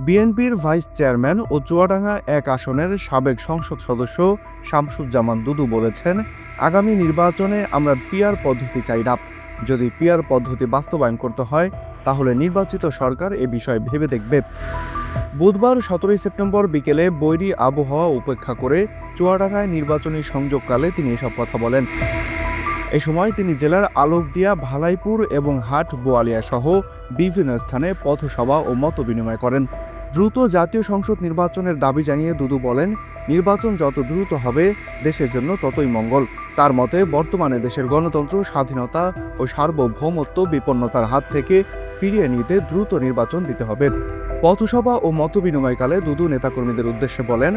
বিএনপির vice chairman ও চুয়াডাঙ্গা ১ আসনের সাবেক সংসদ সদস্য শামসুজ্জামান দুদু বলেছেন, আগামী নির্বাচনে আমরা পিআর পদ্ধতি চাই না। যদি পিআর পদ্ধতি বাস্তবায়ন করতে হয় তাহলে নির্বাচিত সরকার এ বিষয়ে ভেবে দেখবে। বুধবার ১৭ সেপ্টেম্বর বিকেলে বৈরী আবহাওয়া উপেক্ষা করে চুয়াডাঙ্গায় নির্বাচনী সংযোগকালে তিনি এসব কথা বলেন। এ সময় তিনি জেলার আলোকদিয়া, ভালাইপুর এবং হাট বোয়ালিয়া সহ বিভিন্ন স্থানে পথসভা ও মতবিনিময় করেন। দ্রুত জাতীয় সংসদ নির্বাচনের দাবি জানিয়ে দুদু বলেন, নির্বাচন যত দ্রুত হবে দেশের জন্য ততই মঙ্গল। তার মতে বর্তমানে দেশের গণতন্ত্র, স্বাধীনতা ও সার্বভৌমত্ব বিপন্নতার হাত থেকে ফিরিয়ে নিতে দ্রুত নির্বাচন দিতে হবে। পথসভা ও মতবিনিময়কালে দুদু নেতাকর্মীদের উদ্দেশ্যে বলেন,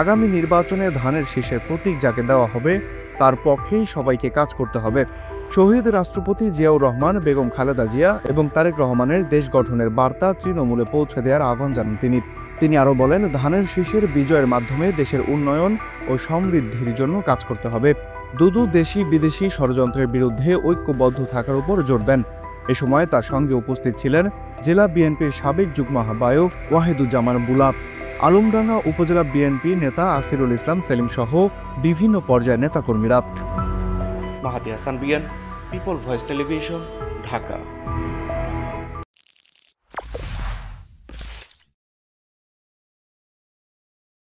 আগামী নির্বাচনে ধানের শীষের প্রতীক যাকে দেওয়া হবে তার পক্ষেই সবাইকে কাজ করতে হবে। শহীদ রাষ্ট্রপতি জিয়াউর রহমান, বেগম খালেদা জিয়া এবং তারেক রহমানের দেশ গঠনের বার্তা তৃণমূলে পৌঁছে দেওয়ার আহ্বান জানান তিনি আরও বলেন, ধানের শীষের বিজয়ের মাধ্যমে দেশের উন্নয়ন ও সমৃদ্ধির জন্য কাজ করতে হবে। দুদু দেশি বিদেশি ষড়যন্ত্রের বিরুদ্ধে ঐক্যবদ্ধ থাকার উপর জোর দেন। এ সময় তার সঙ্গে উপস্থিত ছিলেন জেলা বিএনপির সাবেক যুগ্ম আহ্বায়ক ওয়াহিদুজ্জামান বুলাব, আলমডাঙ্গা উপজেলা বিএনপি নেতা আসিরুল ইসলাম সেলিম সহ বিভিন্ন পর্যায়ের নেতাকর্মীরা। মাহাদি হাসান বিয়ান, পিপল ভয়েস টেলিভিশন, ঢাকা।